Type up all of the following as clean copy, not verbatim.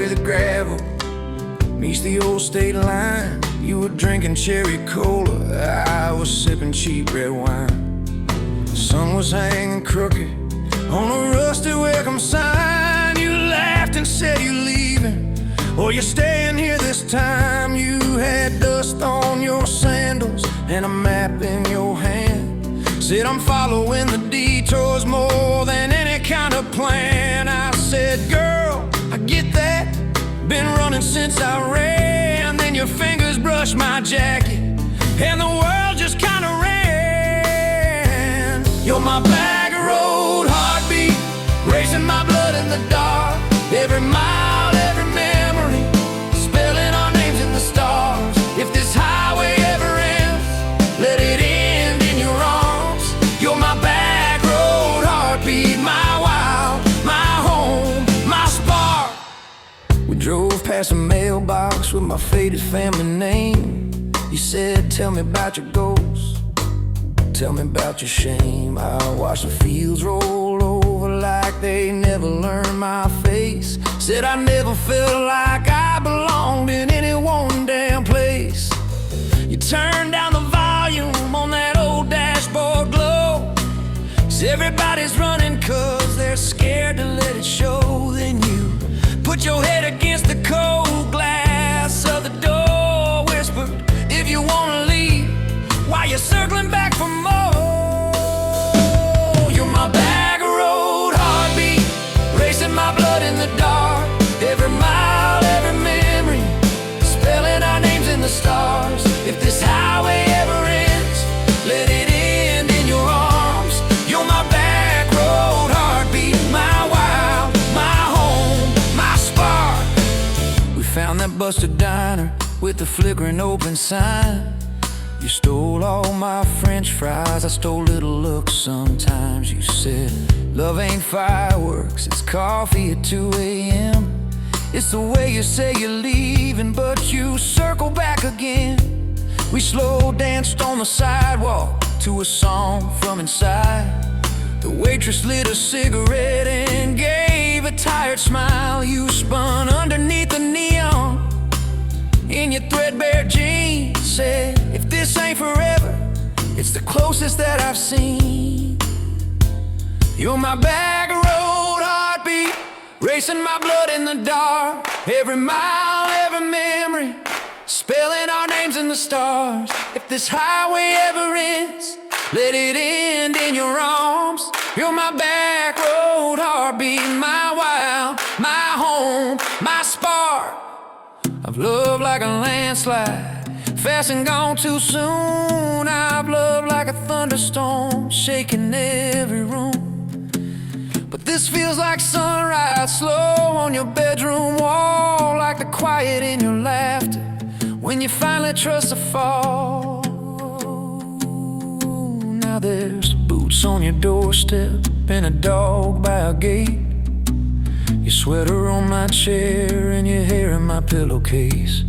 where the gravel meets the old state line. You were drinking cherry cola, I was sipping cheap red wine. The sun was hanging crooked on a rusty welcome sign. You laughed and said you're leaving, or you're staying here this time. You had dust on your sandals and a map in your hand. Said I'm following the detours more than any kind of plan. I said, girl, I get that, been running since I ran. Then your fingers brushed my jacket and the world just kinda ran. You're my back road heartbeat, racing my blood in the dark. Every mile, every memory, spelling our names in the stars. If this highway ever ends, let it end in your arms. You're my back road heartbeat, my wild, my home, my spark. We drove past a mailbox with my faded family name. You said, tell me about your goals, tell me about your shame. I watched the fields roll over like they never learned my face. Said I never felt like I belonged in any one damn place. You turned down the volume on that old dashboard glow. 'Cause everybody's running 'cause they're scared to let it show. Then you put your head against the cold glass of the door, whispered, if you wanna leave, why you circling back for more? You're my back road heartbeat, racing my blood in the dark. Every mile, every memory, spelling our names in the stars. If this highway ever ends, let it end in your arms. You're my back road heartbeat, my wild, my home, my spark. We found that busted diner with the flickering open sign. You stole all my French fries, I stole little looks sometimes. You said, love ain't fireworks, it's coffee at 2 a.m. It's the way you say you're leaving, but you circle back again. We slow danced on the sidewalk to a song from inside. The waitress lit a cigarette and gave a tired smile. You spun underneath the neon in your threadbare jeans. Said, if this ain't forever, it's the closest that I've seen. You're my back road heartbeat, racing my blood in the dark. Every mile, every memory, spelling our names in the stars. If this highway ever ends, let it end in your arms. You're my back road heartbeat, my wild, my home, my spark. I've loved like a landslide, fast and gone too soon. I've loved like a thunderstorm, shaking every room. But this feels like sunrise, slow on your bedroom wall, like the quiet in your laughter when you finally trust a fall. Now there's boots on your doorstep and a dog by a gate. Your sweater on my chair and your hair in my pillowcase.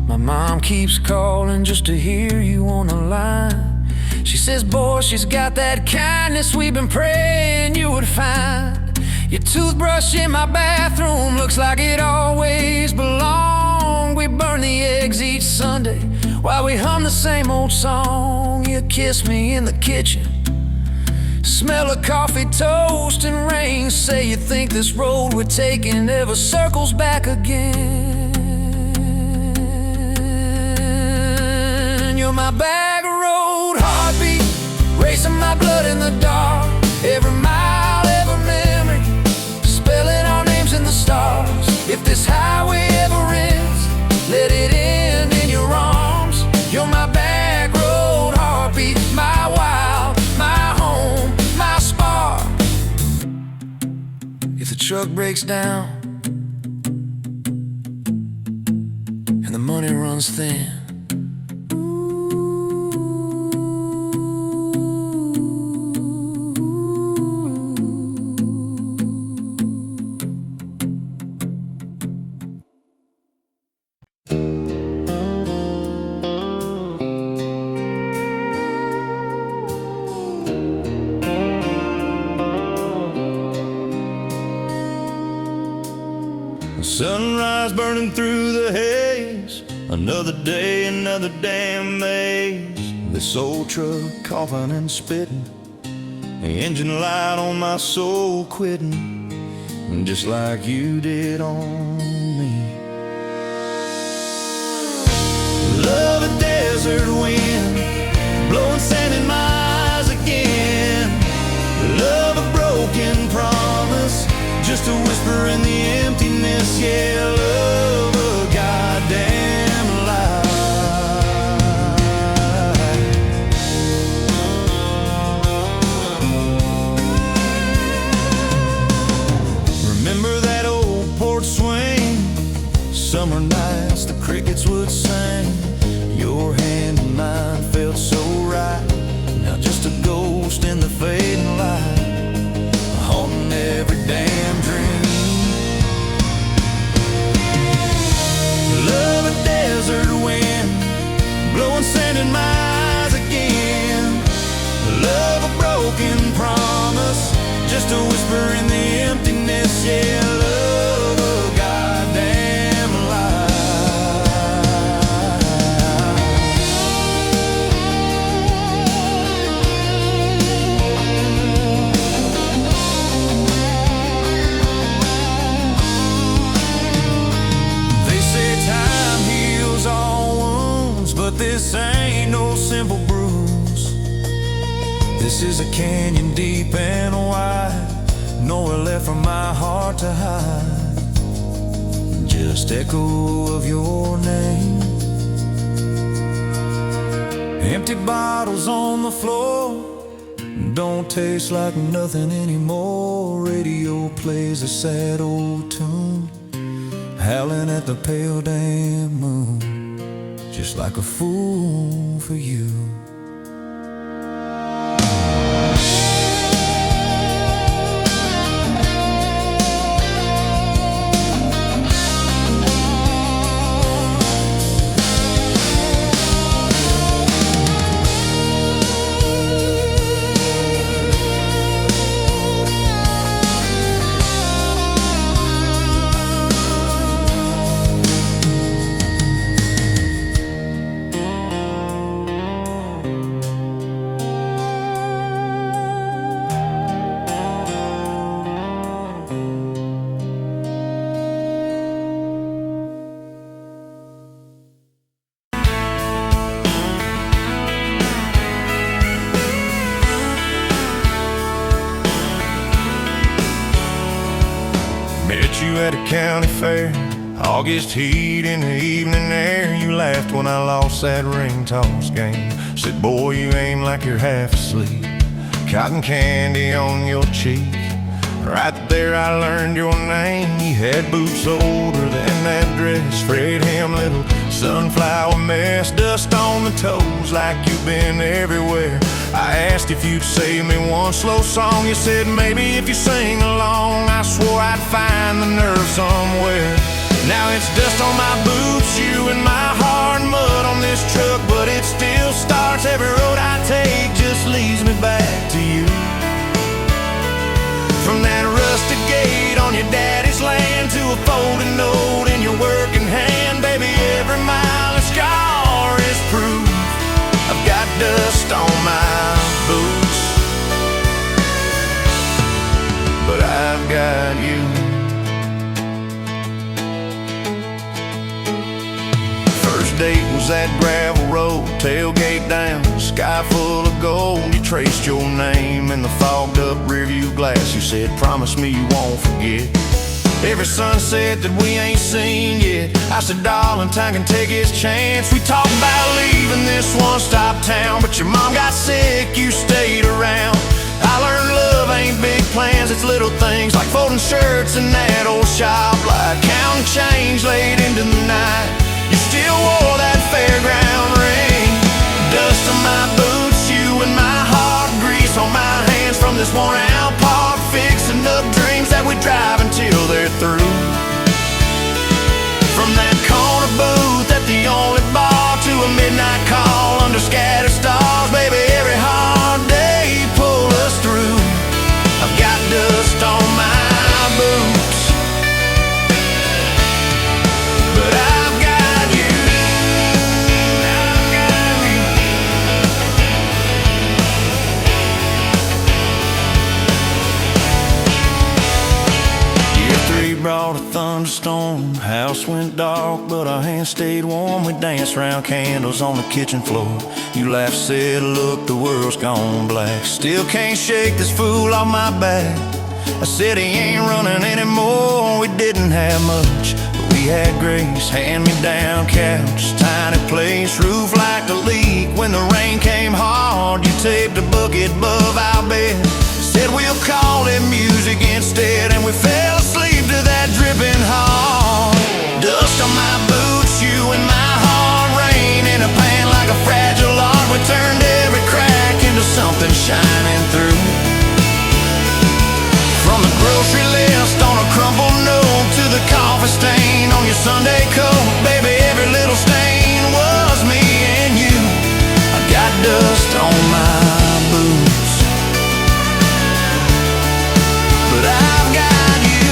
My mom keeps calling just to hear you on the line. She says, boy, she's got that kindness we've been praying you would find. Your toothbrush in my bathroom looks like it always belonged. We burn the eggs each Sunday while we hum the same old song. You kiss me in the kitchen, smell of coffee, toast, and rain. Say you think this road we're taking ever circles back again. You're my back road heartbeat, racing my blood in the dark. Every mile, every memory, spelling our names in the stars. If this highway ever ends, let it end in your arms. You're my back road heartbeat, my wild, my home, my spark. If the truck breaks down and the money runs thin, Sunrise burning through the haze, another day, another damn maze. This old truck coughing and spitting, the engine light on my soul quitting, just like you did on me. Love a desert wind, blowing sand in my eyes again. Love a broken promise, just a whisper in the emptiness. Yeah, love a goddamn lie. Remember that old porch swing, summer nights the crickets would sing. Your hand in mine felt so right, now just a ghost in the fading light, haunting every damn dream. Love a desert wind, blowing sand in my eyes again. Love a broken promise, just a whisper in the emptiness. Yeah, love a goddamn lie. This ain't no simple bruise. This is a canyon deep and wide, nowhere left for my heart to hide. Just echo of your name. Empty bottles on the floor, don't taste like nothing anymore. Radio plays a sad old tune, howling at the pale damn moon, just like a fool for you. Met you at a county fair, August heat in the evening air. You laughed when I lost that ring toss game. Said, boy, you aim like you're half asleep, cotton candy on your cheek. Right there I learned your name. You had boots older than that dress, frayed hem, little sunflower mess, dust on the toes like you've been everywhere. I asked if you'd save me one slow song. You said maybe if you sing along. I swore I'd find the nerve somewhere. Now it's dust on my boots, you and my hard mud on this truck, but it still starts. Every road I take just leads me back to you. From that rusted gate on your daddy's land to a folded note in your working hand, baby, every mile and scar is proof I've got dust on my boots, but I've got you. First date was that gravel road, tailgate down, sky full of gold. You traced your name in the fogged up rearview glass. You said, promise me you won't forget every sunset that we ain't seen yet. I said, darling, time can take its chance. We talked about leaving this one-stop town, but your mom got sick, you stayed around. I learned love ain't big plans, it's little things like folding shirts in that old shop, like counting change late into the night. You still wore that fairground ring, dust on my boots, you and my heart, grease on my hands from this worn-out park, fixing up dreams that we drive until they're through. From that corner booth at the only bar to a midnight call under scattered stars, baby, every hard day pull us through. I've got dust on my boots, thunderstorm. House went dark, but our hands stayed warm. We danced round candles on the kitchen floor. You laughed, said, look, the world's gone black. Still can't shake this fool off my back. I said he ain't running anymore. We didn't have much, but we had grace. Hand-me-down couch, tiny place, roof like a leak. When the rain came hard, you taped a bucket above our bed. Said we'll call it music instead, and we fell asleep to that dripping heart. Dust on my boots, you in my heart, rain in a pan like a fragile art. We turned every crack into something shining through. From the grocery list on a crumpled note to the coffee stain on your Sunday coat, baby, every little stain was me and you. I got dust on my boots, but I've got you.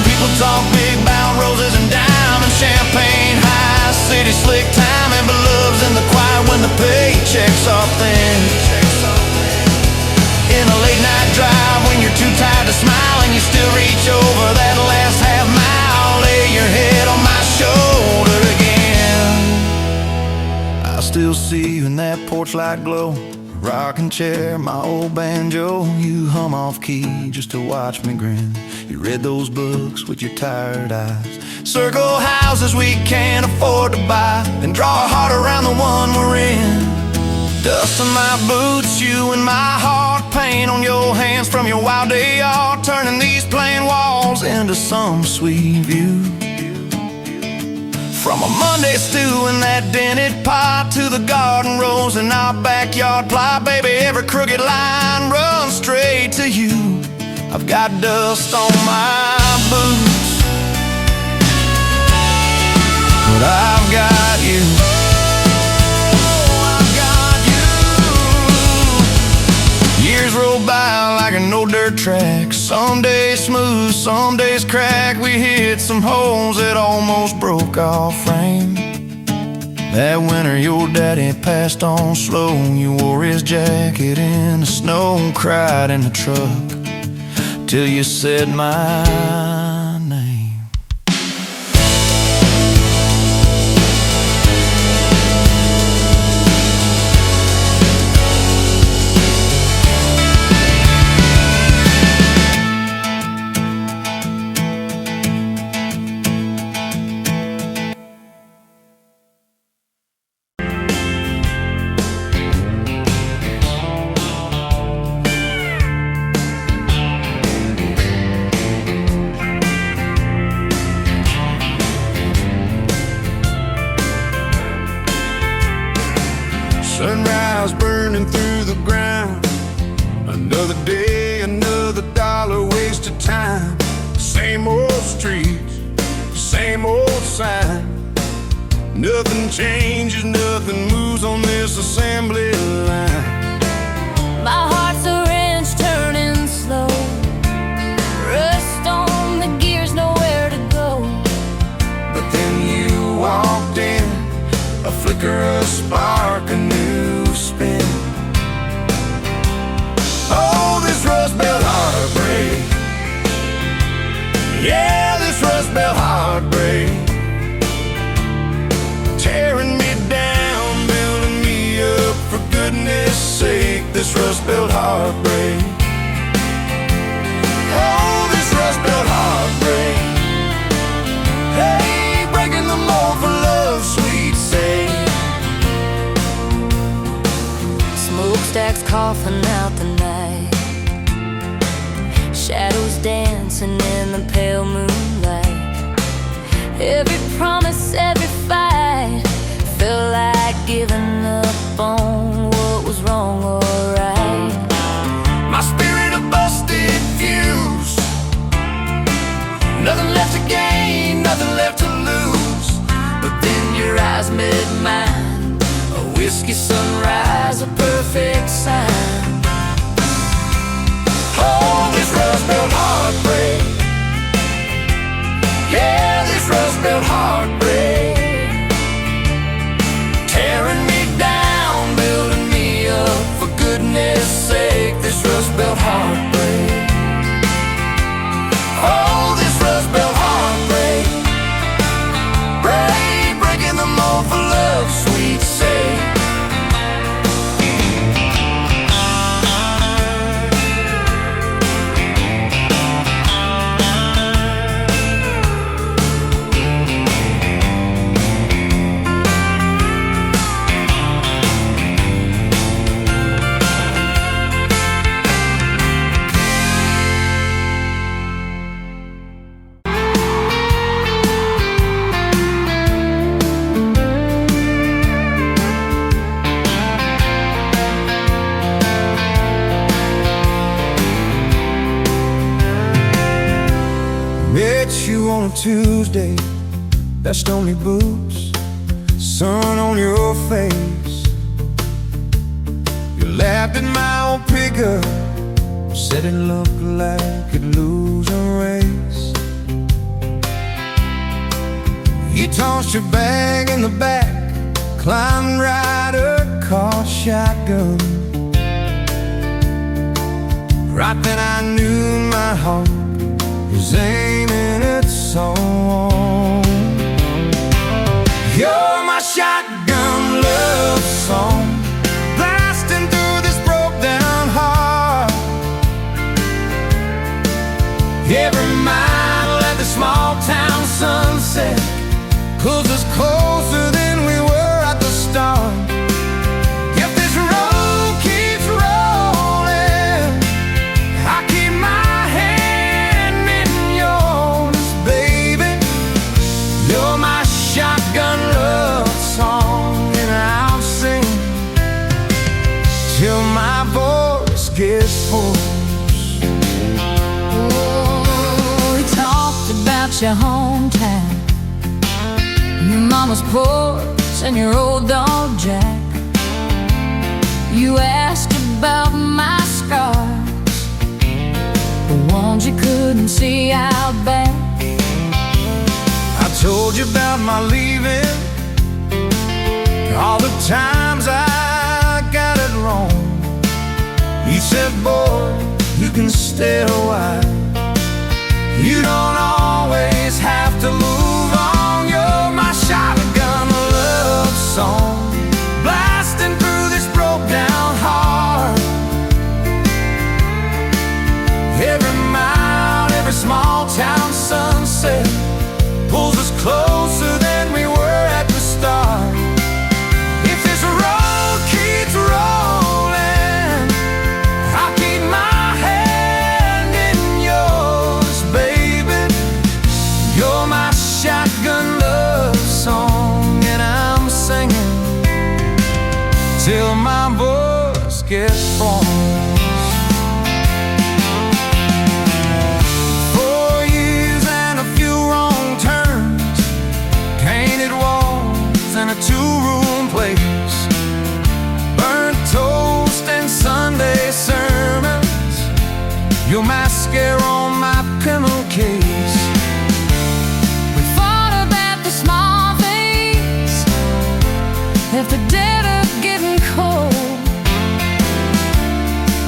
People talk big about roses and diamonds, champagne, high city slick timing, but love's in the quiet when the paychecks are thin. In a late night drive when you're too tired to smile, and you still reach over that last half mile, lay your head on my shoulder again. I still see you in that porch light glow, rocking chair, my old banjo. You hum off key just to watch me grin. You read those books with your tired eyes, circle houses we can't afford to buy, and draw a heart around the one we're in. Dust on my boots, you and my heart, paint on your hands from your wild day art, turning these plain walls into some sweet view. From a Monday stew in that dented pot to the garden rose in our backyard plot, baby, every crooked line runs straight to you. I've got dust on my boots, but I've got you. Years roll by like a no dirt track. Some days smooth, some days crack. We hit some holes that almost broke our frame. That winter your daddy passed on slow. You wore his jacket in the snow, cried in the truck till you said my name. Sunrise burning through the ground. Another day, another dollar wasted time. Same old streets, same old sign. Nothing changes, nothing moves on this assembly line. My heart's a wrench turning slow, rust on the gears, nowhere to go. But then you walked in, a flicker, a spark, a new spin. Oh, this Rust Belt heartbreak. Yeah, this Rust Belt heartbreak. Tearing me down, building me up, for goodness sake, this Rust Belt heartbreak. Oh, this Rust Belt heartbreak. Hey, breaking the mold for love's sweet sake. Smokestacks coughing out the night, shadows dancing in the pale moonlight. Every promise, every fight felt like giving up on what was wrong or right. My spirit a busted fuse, nothing left to gain, nothing left to lose. But then your eyes met mine, a whiskey sunrise, a perfect sign. Oh, this Rust Belt heartbreak. Yeah, this Rust Belt heartbreak. Tearing me down, building me up, for goodness sake, this Rust Belt heartbreak. Tuesday, that stony boots, sun on your face. You laughed at my old pickup, said it looked like it'd lose a race. You tossed your bag in the back, climbed right a car shotgun. Right then I knew my heart was aiming its song. You're my shotgun love song, blasting through this broke down heart. Every mile at the small town sunset pulls us closer than we were at the start. If this road keeps rolling, I keep my hand in yours, baby. You're my shotgun love song, and I'll sing till my voice gets hoarse. Oh, we talked about your hometown, your mama's porch and your old dog Jack. You asked about my scars, the ones you couldn't see out back. I told you about my leaving, all the times I got it wrong. You said, boy, you can stay a while, you don't always have to move on. You're my shotgun love song, blasting through this broke down heart. Every mile, every small town sunset pulls us closer than we were at the start. If this road keeps rolling, I'll keep my hand in yours, baby. You're my shotgun love song, and I'm singing till my voice gets hoarse. 4 years and a few wrong turns, painted walls and a two-room place, burnt toast and Sunday sermons, your mascara on my pillowcase. We fought about the small things, left the dead up getting cold,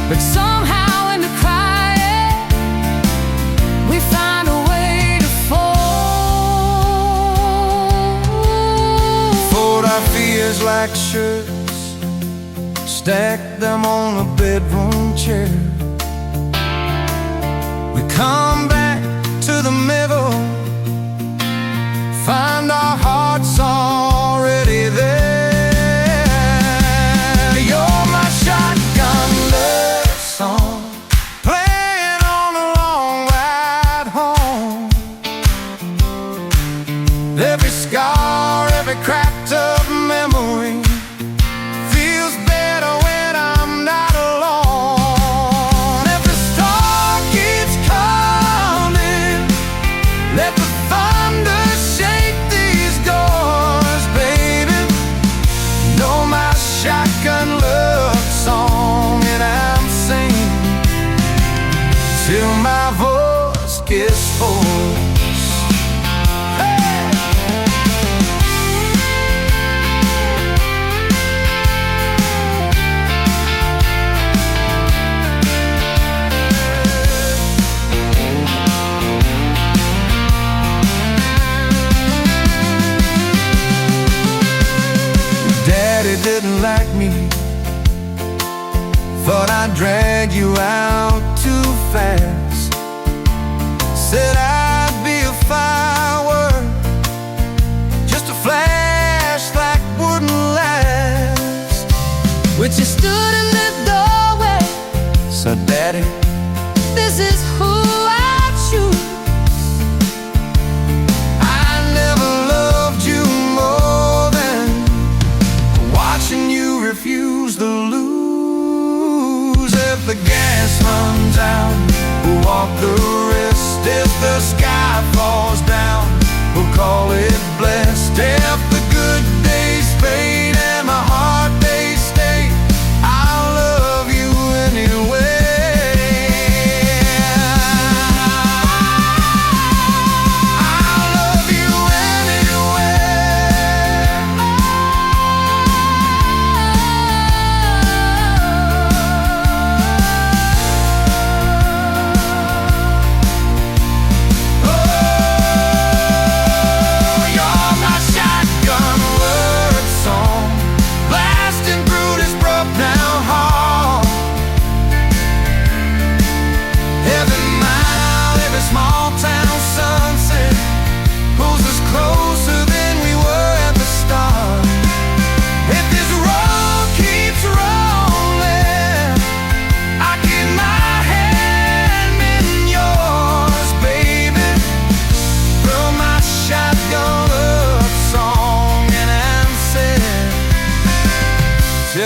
but somehow in the quiet we find a way to fold. Fold our fears like shirts, stack them on a bedroom chair. We come back to the middle, find our hearts already there. You're my shotgun love song, playing on a long ride home. Every scar, every cracked up memory feels better when I'm not alone. If the star keeps coming, let the thunder shake these doors, baby. Know my shotgun love song, and I'm singing till my voice gets hoarse. Daddy didn't like me, thought I'd drag you out too fast. Said I'd be a firework, just a flash like wouldn't last. When you stood in the doorway, So Daddy, this is who I choose. I never loved you more than watching you refuse to lose. If the gas runs out, we'll walk the rest. If the sky falls down,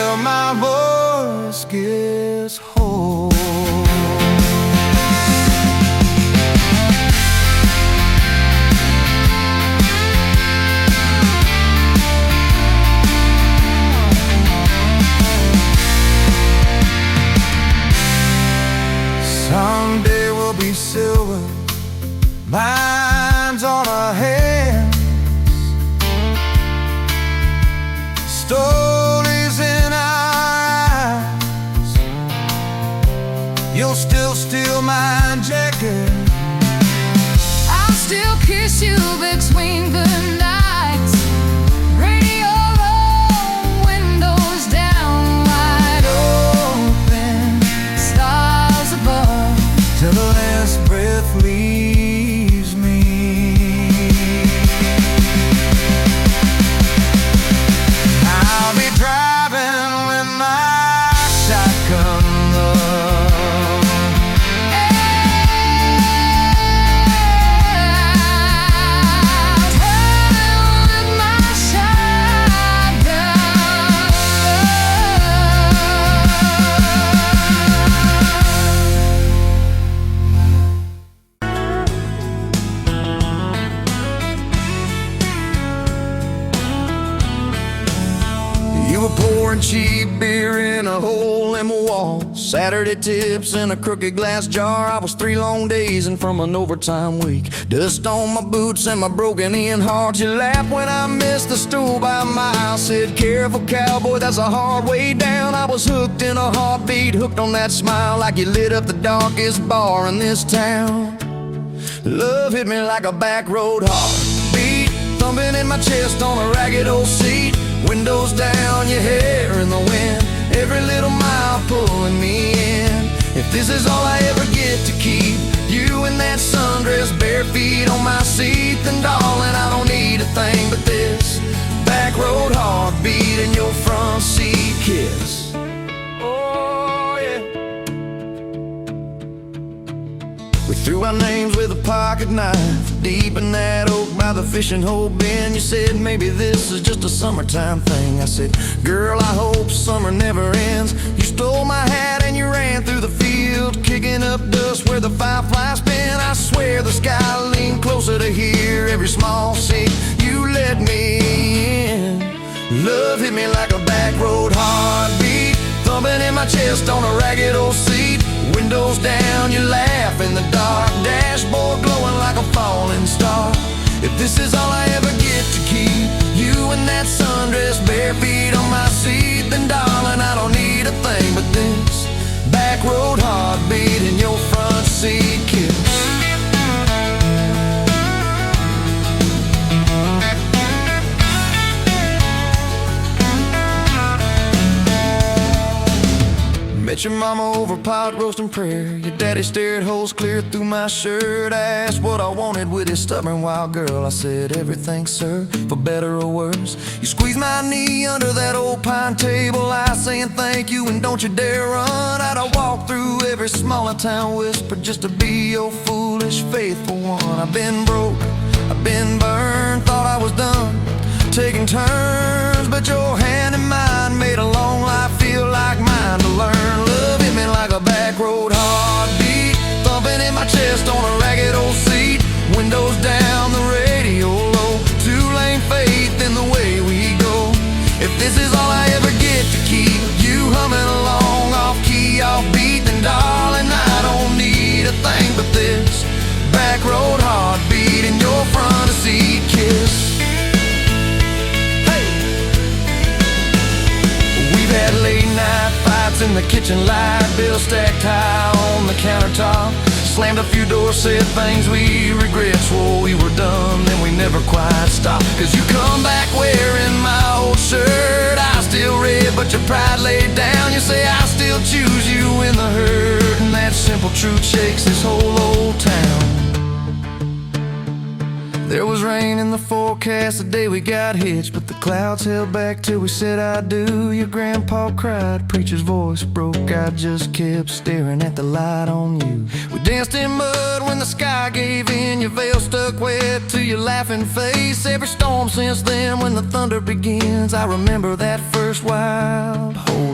till my voice gets hoarse. Someday we'll be silver, minds on our hands, stories in our eyes. You'll still steal my jacket, I'll still kiss you between the nights. Radio low, windows down, wide open, stars above, till the last breath leaves me. I'll be driving with my shotgun love. I'll travel with my You were pouring cheap beer in a hole in my wall, Saturday tips in a crooked glass jar. I was 3 long days and from an overtime week, dust on my boots and my broken-in heart. You laughed when I missed the stool by a mile, said, "Careful, cowboy, that's a hard way down." I was hooked in a heartbeat, hooked on that smile, like you lit up the darkest bar in this town. Love hit me like a back road heartbeat, thumping in my chest on a ragged old seat. Windows down, your hair in the wind, every little mile pulling me in. If this is all I ever get to keep, you in that sundress, bare feet on my seat, then darling, I don't need a thing but this back road heartbeat and your front seat kiss. Oh yeah. We threw our names with a pocket knife deep in that oak by the fishing hole bin. You said maybe this is just a summertime thing. I said, girl, I hope summer never ends. You stole my hat and you ran through the field, kicking up dust where the fireflies spin. I swear the sky leaned closer to hear every small sea. You let me in. Love hit me like a back road heartbeat, thumping in my chest on a ragged old seat. Windows down, you laugh in the dark, dashboard glowing like a falling star. If this is all I ever get to keep, you in that sundress, bare feet on my seat, then darling, I don't need a thing but this back road heartbeat and your front seat kiss. Met your mama over pot roast and prayer. Your daddy stared holes clear through my shirt. I asked what I wanted with his stubborn wild girl. I said everything, sir, for better or worse. You squeezed my knee under that old pine table, I saying thank you and don't you dare run. I'd walk through every smaller town whisper just to be your foolish faithful one. I've been broke, I've been burned, thought I was done taking turns, but your hand in mine made a long life feel like mine to learn. Love hit me like a back road heartbeat, thumping in my chest on a ragged old seat. Windows down, the radio low, 2-lane faith in the way we go. If this is all I ever get to keep, you humming along off key, off beat, then darling, I don't need a thing but this back road heartbeat and your front seat kiss. Had late night fights in the kitchen light, bill stacked high on the countertop. Slammed a few doors, said things we regret, swore we were done, then we never quite stopped. Cause you come back wearing my old shirt, I still red but your pride laid down. You say I still choose you in the hurt, and that simple truth shakes this whole old town. There was rain in the forecast the day we got hitched, but the clouds held back till we said I do. Your grandpa cried, preacher's voice broke, I just kept staring at the light on you. We danced in mud when the sky gave in, your veil stuck wet to your laughing face. Every storm since then when the thunder begins, I remember that first wild hope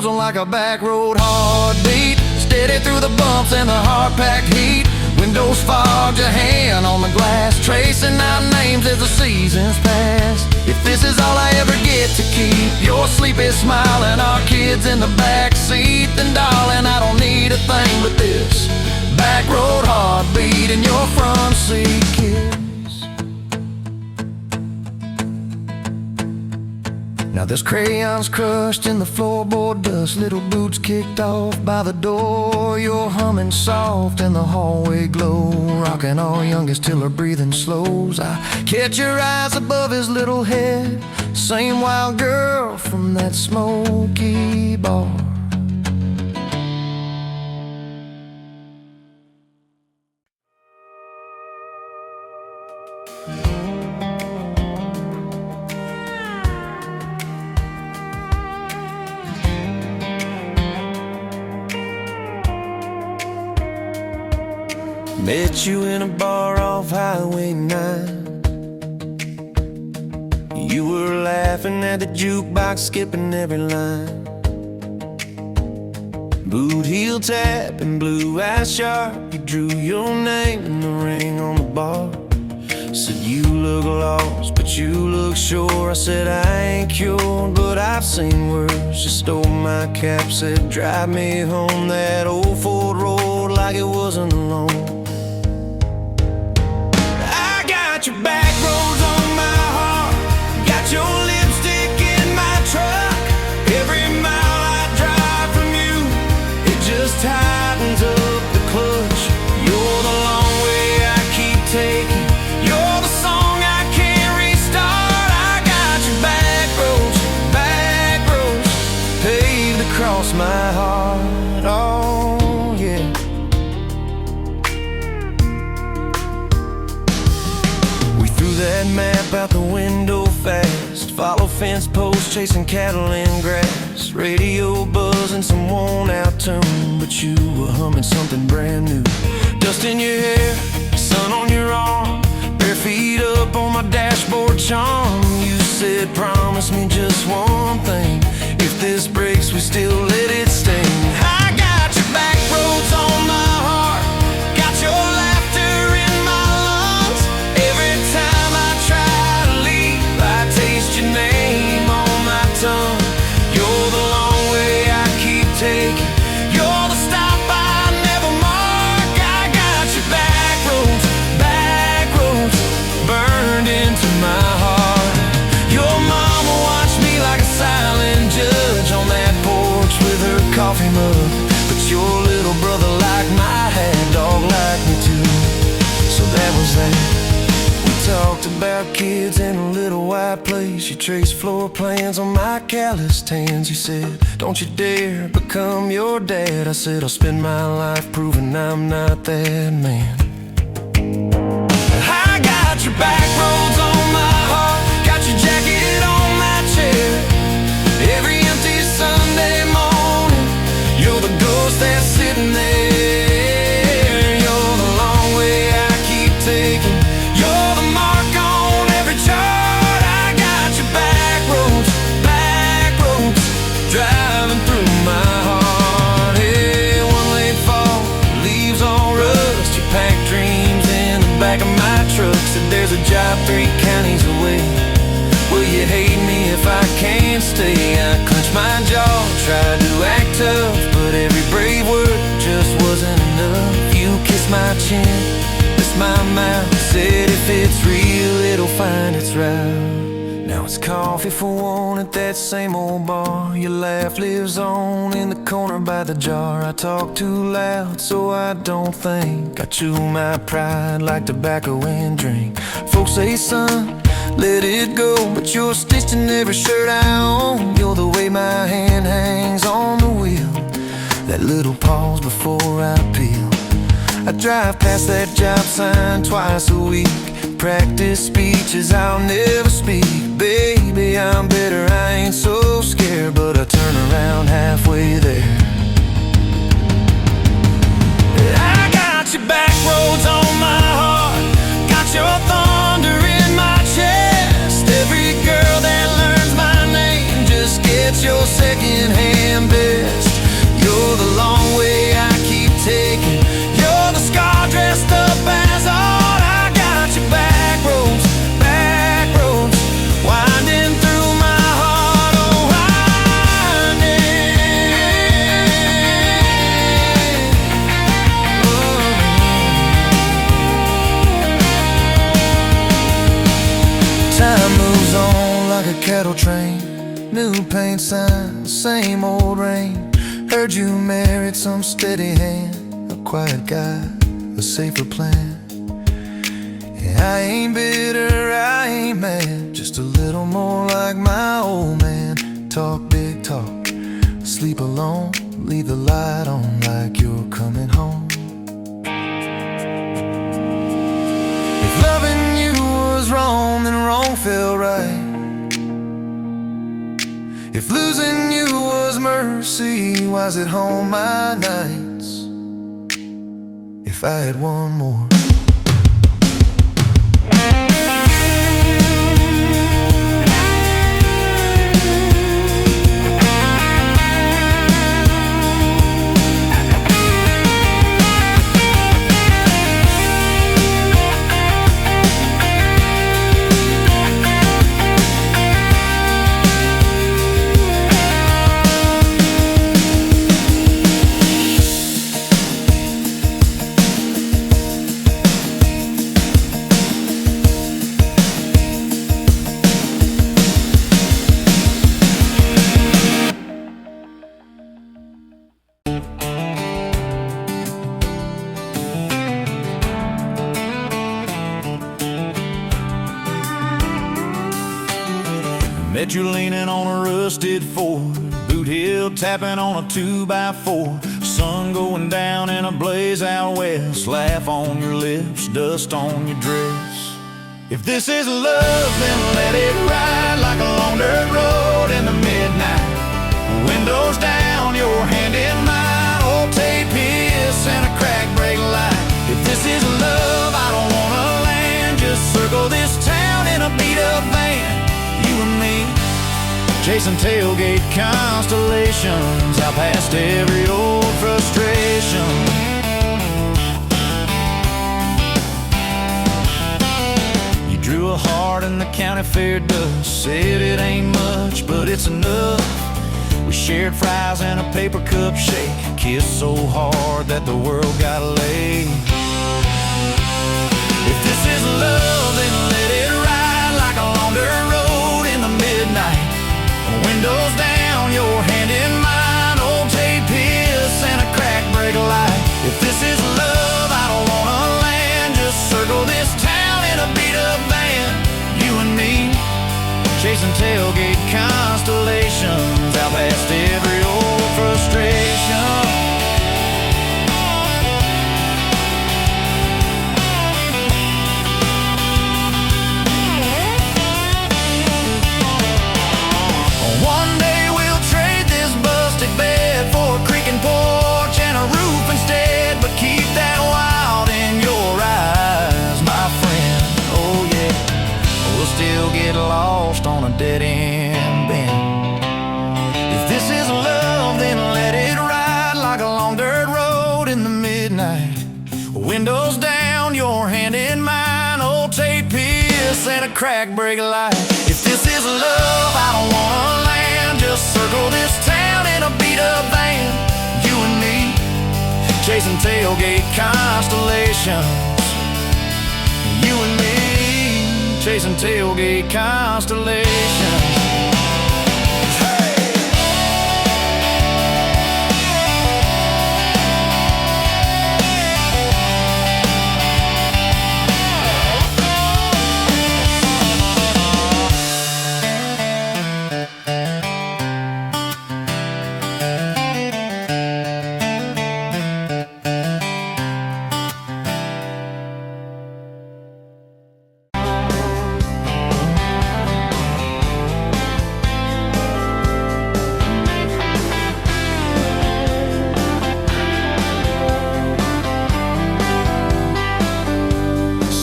roads on like a back road heartbeat, steady through the bumps and the hard-packed heat. Windows fogged, your hand on the glass, tracing out names as the seasons pass. If this is all I ever get to keep, your sleepy smile and our kids in the back seat, then darling, I don't need a thing but this back road heartbeat in your front seat kiss. Now there's crayons crushed in the floorboard dust, little boots kicked off by the door. You're humming soft in the hallway glow, rocking our youngest till her breathing slows. I catch your eyes above his little head, same wild girl from that smoky bar. Met you in a bar off Highway 9. You were laughing at the jukebox, skipping every line. Boot heel tap and blue eyes sharp, you drew your name in the ring on the bar. Said you look lost, but you look sure. I said I ain't cured, but I've seen worse. You stole my cap, said drive me home that old Ford road like it wasn't alone. Your back roads on my heart, got your lipstick in my truck. Every mile I drive from you, it just tightens up the clutch. You're the long way I keep taking, you're the song I can't restart. I got your back roads paved across my heart. Oh yeah. That map out the window fast, follow fence posts, chasing cattle in grass. Radio buzzing some worn out tune, but you were humming something brand new. Dust in your hair, sun on your arm, bare feet up on my dashboard charm. You said promise me just one thing, if this breaks we still let it sting. I got your back roads on my heart, got your laughter in my lungs. Every time your name on my tongue, you're the long way I keep taking, you're the stop I never mark. I got your back roads burned into my heart. Your mama watched me like a silent judge on that porch with her coffee mug, but your little brother liked my hat, dog liked me too. So that was that. Talked about kids in a little white place. You traced floor plans on my calloused hands. You said, don't you dare become your dad. I said, I'll spend my life proving I'm not that man. I got your back roads on my heart, got your jacket on my chair. Every empty Sunday morning, you're the ghost that's sitting there. You're the long way I keep taking, you're the mark on every chart. I got your back roads driving through my heart. Hey, one late fall, leaves all rust. You pack dreams in the back of my truck. Said there's a job 3 counties away. Will you hate me if I can't stay? I clenched my jaw, tried to act tough, but every brave word just wasn't enough. You kissed my chin, my mouth, said if it's real it'll find its route. Now it's coffee for one at that same old bar. Your laugh lives on in the corner by the jar. I talk too loud so I don't think, I chew my pride like tobacco and drink. Folks say son, let it go, but you're stitched in every shirt I own. You're the way my hand hangs on the wheel, that little pause before I peel. I drive past that job sign twice a week, practice speeches I'll never speak. Baby, I'm better, I ain't so scared, but I turn around halfway there. I got your back roads on my heart, got your thunder in my chest. Every girl that learns my name just gets your second-hand best. paint sign, same old rain. Heard you married some steady hand, a quiet guy, a safer plan. Yeah, I ain't bitter, I ain't mad, just a little more like my old man. Talk big talk, sleep alone, leave the light on like you're coming home. If loving you was wrong, then wrong felt right. If losing you was mercy, why's it home my nights? If I had one more. Met you leaning on a rusted Ford, boot heel tapping on a 2x4. Sun going down in a blaze out west, laugh on your lips, dust on your dress. If this is love, then let it ride like a long dirt road in the midnight. Windows down, your hand in mine, old tape hiss and a crack brake light. If this is love, I don't wanna land, just circle this town in a beat-up van. You and me, chasing tailgate constellations, out past every old frustration. You drew a heart in the county fair dust, said it ain't much, but it's enough. We shared fries and a paper cup shake, kissed so hard that the world got laid. If this is love, then let it ride like a long dirt road in the midnight. Windows down, your hand in mine, old tape hiss and a crack brake light. If this is love, I don't wanna land, just circle this town in a beat-up van. You and me, chasing tailgate constellations, out past every old frustration. Lost on a dead-end bend. If this is love, then let it ride like a long dirt road in the midnight. Windows down, your hand in mine, old tape hiss and a crack brake light. If this is love, I don't wanna land, just circle this town in a beat-up van. You and me, chasing tailgate constellations. You and me, chasing tailgate constellations.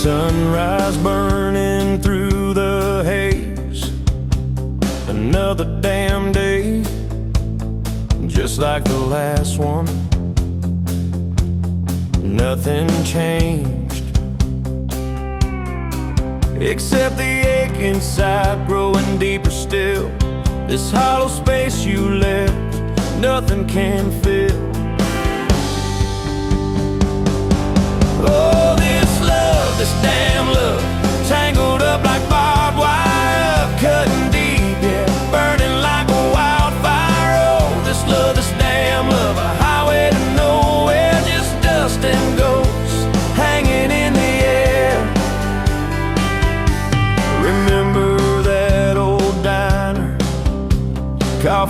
Sunrise burning through the haze, another damn day, just like the last one. Nothing changed, except the ache inside growing deeper still. This hollow space you left, nothing can fill. Oh, this love, this damn love, tangled up like barbed wire, cutting deep, yeah, burning like a wire.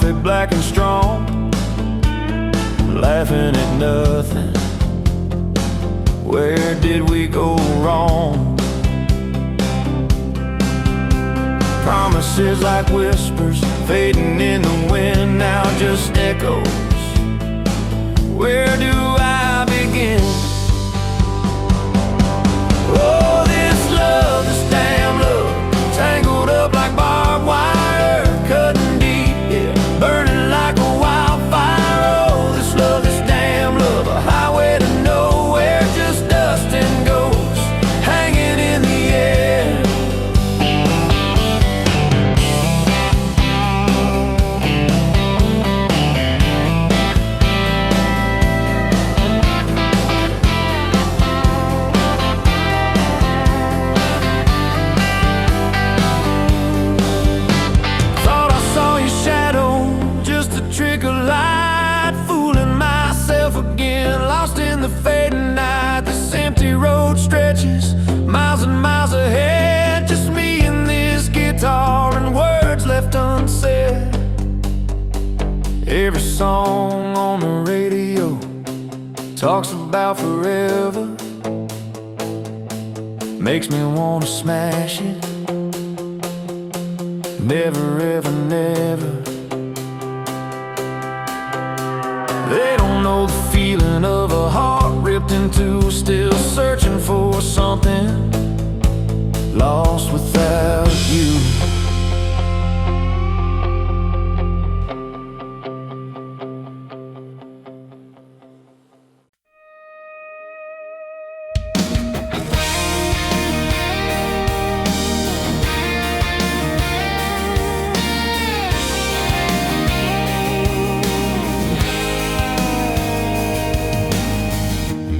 coffee black and strong, laughing at nothing. Where did we go wrong? Promises like whispers fading in the wind, now just echoes. Where do I begin? Oh, this love, this damn love, tangled up like barbed wire, cutting deep, yeah, burning like a wildfire. Oh, this love, this damn love, a highway to nowhere, just dust and ghosts hanging in the air. Fading night, this empty road stretches miles and miles ahead. Just me and this guitar and words left unsaid. Every song on the radio talks about forever, makes me wanna smash it. Never ever never. They don't know the feeling of a heart ripped in two, still searching for something, lost without you.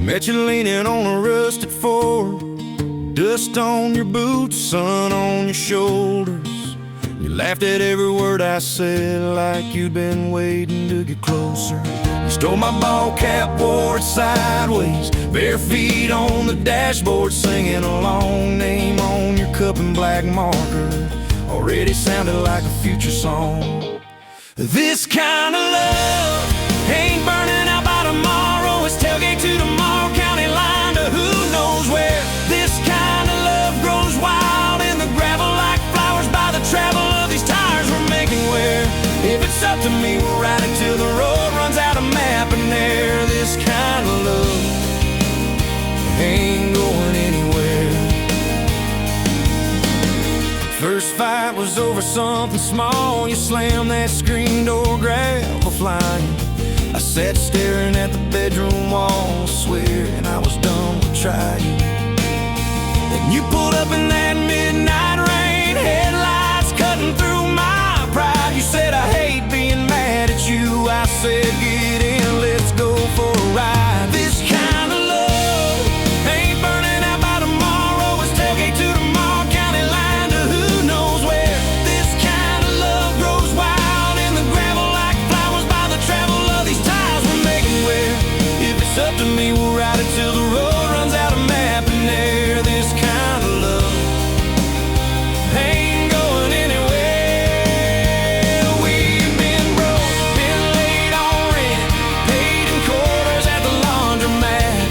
Met you leaning on a rusted Ford, dust on your boots, sun on your shoulders. You laughed at every word I said, like you'd been waiting to get closer. You stole my ball cap, wore it sideways, bare feet on the dashboard, singing a long name on your cup in black marker. Already sounded like a future song. This kind of love ain't burning out by tomorrow. It's tailgate to tomorrow, county line to who knows where. This kind of love grows wild in the gravel like flowers by the travel of these tires we're making. Where if it's up to me, we'll ride it till the road runs out of map and air. This kind of love ain't going anywhere. First fight was over something small. You slammed that screen door, gravel flying. I sat staring at the bedroom wall, swearing I was done with trying. Then you pulled up in that midnight rain, headlights cutting through my pride. You said, I hate being mad at you. I said, get in, let's go for a ride. This kind of love ain't burning out by tomorrow. It's tailgate to tomorrow, county line to who knows where. This kind of love grows wild in the gravel like flowers by the travel of these tires we're making. Where if it's up to me, we'll ride it till the road runs out of map and air. This kind of love ain't going anywhere. We've been broke, been late on rent, paid in quarters at the laundromat,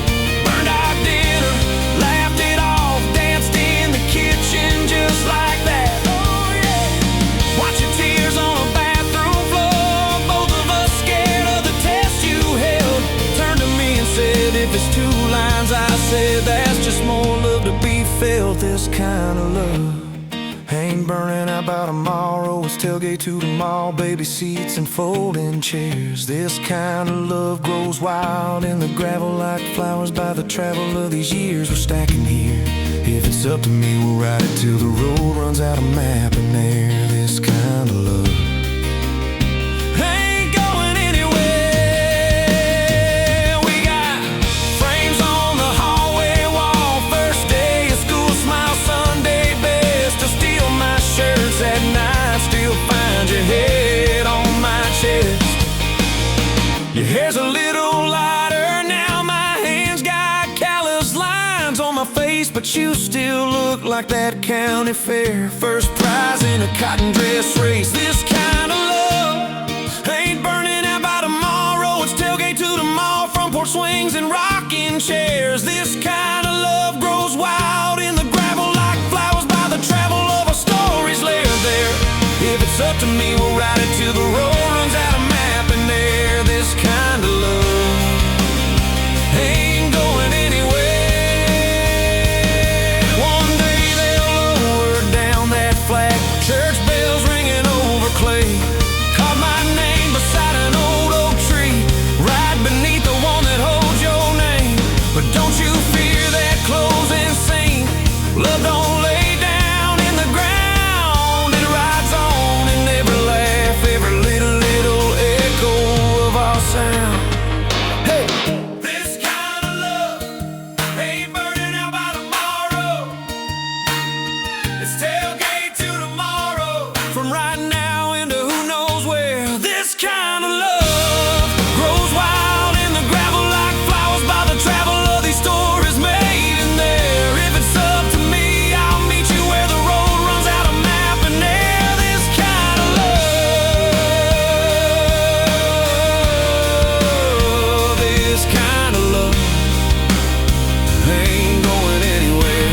burned our dinner, laughed it off, danced in the kitchen just like that. Oh yeah, watch your tears on a bathroom floor, both of us scared of the test you held. Turned to me and said, if it's two lines, I said, that's just more love to be felt. This kind of love ain't burning out by tomorrow. It's tailgate to the mall, baby seats and folding chairs. This kind of love grows wild in the gravel like flowers by the travel of these years we're stacking here. If it's up to me, we'll ride it till the road runs out of map and air. This kind of love ain't going anywhere. We got frames on the hallway wall, first day of school, smile Sunday best. Still steal my shirts at night, still find your head on my chest. Your hair's a little lighter now, my hands got callous lines on my face, but you still look like that county fair first prize in a cotton dress race. This kind of love swings and rocking chairs. This kind of love grows wild in the gravel like flowers by the travel of a story's layered there. If it's up to me, we'll ride it till the road runs out of map and air. This kind of love ain't going anywhere. One day they'll lower down that flag, church bells ringing over clay. Carve my name beside an old oak tree, right beneath the one that holds your name. But don't you fear that closing scene. Love don't lay down in the ground. It rides on in every laugh, every little echo of our sound. Hey! This kind of love ain't burning out by tomorrow. It's tailgate to tomorrow, from right now into who knows where. This kind of love grows wild in the gravel like flowers by the travel of these stories made in there. If it's up to me, I'll meet you where the road runs out of map and air. This kind of love, this kind of love ain't going anywhere.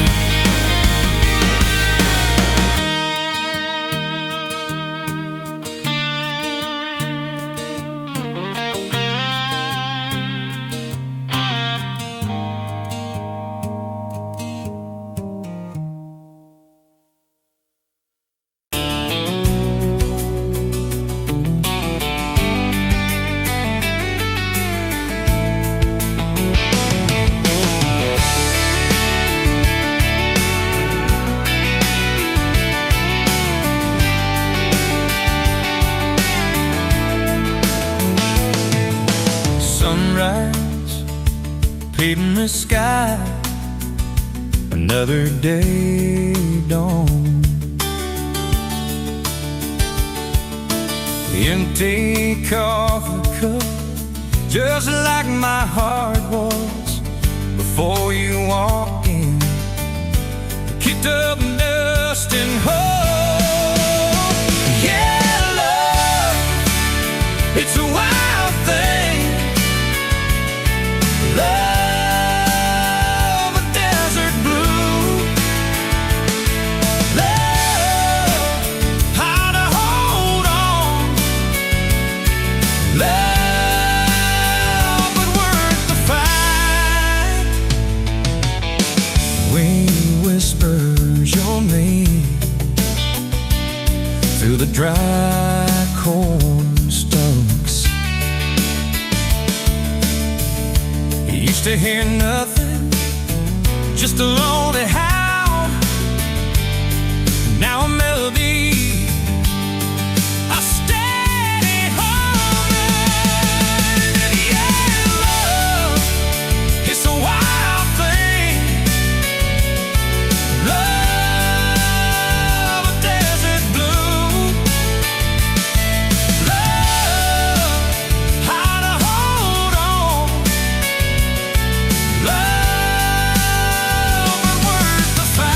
Sunrise, painting the sky, another day dawn. Empty coffee cup, just like my heart was before you walked in. Kicked up dust and hope. Yeah, love, it's a wild thing. Love, a desert blue. Love, how to hold on. Love, but worth the fight. Wind whispers your name through the dry corn stalks. Used to hear nothing, just a lonely howl. Now a melody, a steady humming. Yeah, love, it's a wild thing. Love, a desert blue. Love, how to hold on. Love, but worth the fight.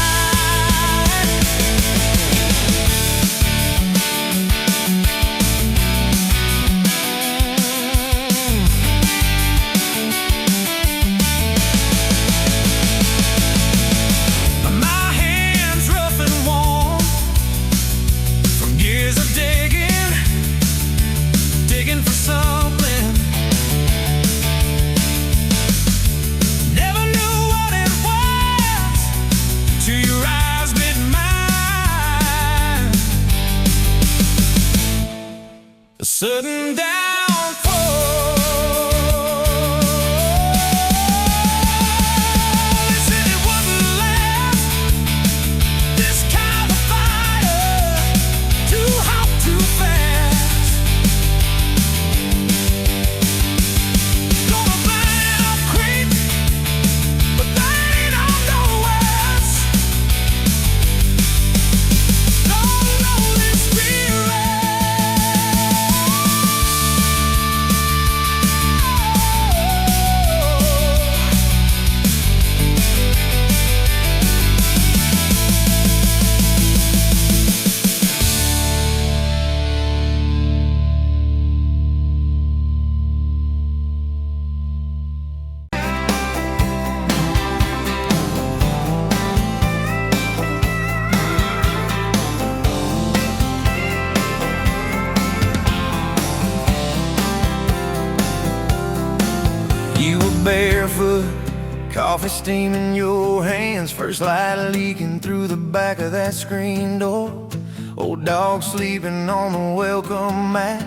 My hands rough and warm from years of digging for something. Never knew what it was till your eyes met mine. A sudden downfall. They said it wouldn't last. This kind of fire, too hot, too fast. Gonna burn it up quick, but that ain't on no west. Don't know this spirit. barefoot, coffee steaming your hands, first light leaking through the back of that screen door. Old dog sleeping on the welcome mat.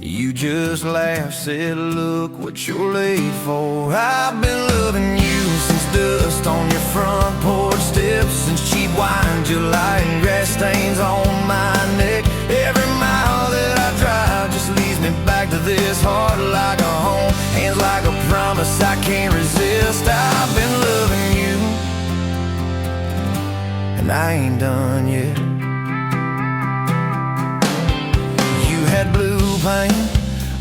You just laughed, said, look what you're late for. I've been loving you since dust on your front porch steps, since cheap wine, July, and grass stains on my neck. Every mile that I drive just leads me back to this heart like a home, hands like a promise I can't resist. I've been loving you, and I ain't done yet. You had blue paint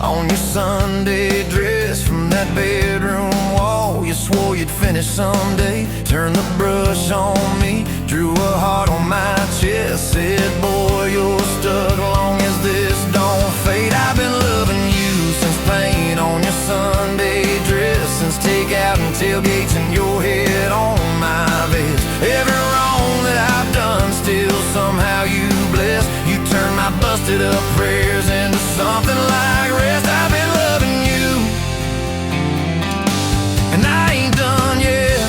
on your Sunday dress from that bedroom wall. You swore you'd finish someday. Turned the brush on me, drew a heart on my chest, said, boy, you're stuck long as this don't fade. I've been loving you since paint on your Sunday dress, since takeout and tailgates and your head on my vest. Every wrong that I've done, still somehow you bless. You turn my busted up prayers into something like rest. I've been loving you, and I ain't done yet.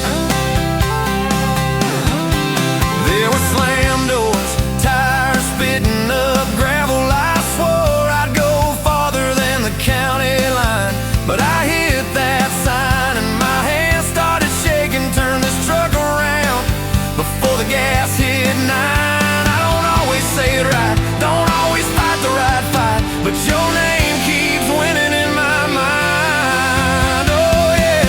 There were slam doors, tires spitting up gravel. I swore I'd go farther than the county line, but I hit that sign and my hands started shaking. Turned this truck around before the gas hit 9. I don't always say it right, don't always fight the right fight, but your name keeps winning in my mind. Oh yeah,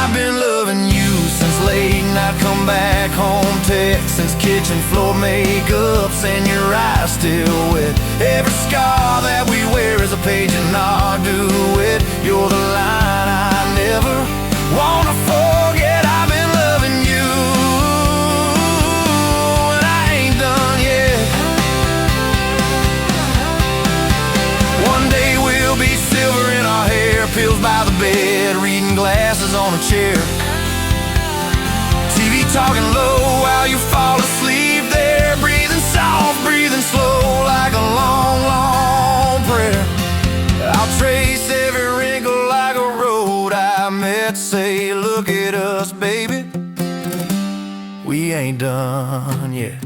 I've been loving you since late night come back home text, since kitchen floor makeups and your eyes still wet. Every scar that we wear is a page in our duet. You're the line I never wanna forget. I've been loving you, and I ain't done yet. One day we'll be silver in our hair, pills by the bed, reading glasses on a chair, TV talking low while you fall asleep there, breathing soft, breathing slow like a long, long prayer. I'll trace every wrinkle like a road I met, say, look at us, baby, we ain't done yet.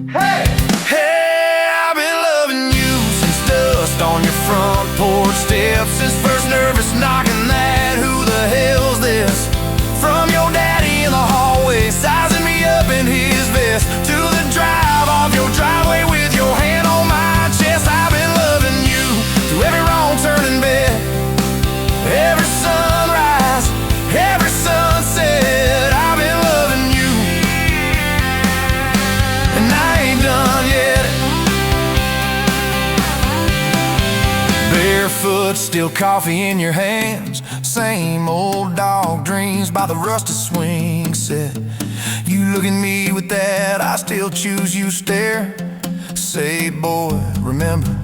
Hey! Hey, I've been loving you since dust on your front porch steps, since first nervous knocking that who the hell's this? From your daddy in the hallway, sizing me up in his vest, to the drive off your driveway with your hand on my chest. I've been loving you through every wrong turn in bed, every sunrise, every sunset. I've been loving you, and I ain't done yet. Barefoot, still coffee in your hands, same old dog dreams by the rusted swing set. You look at me with that I still choose you stare, say, boy, remember,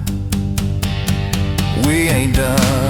we ain't done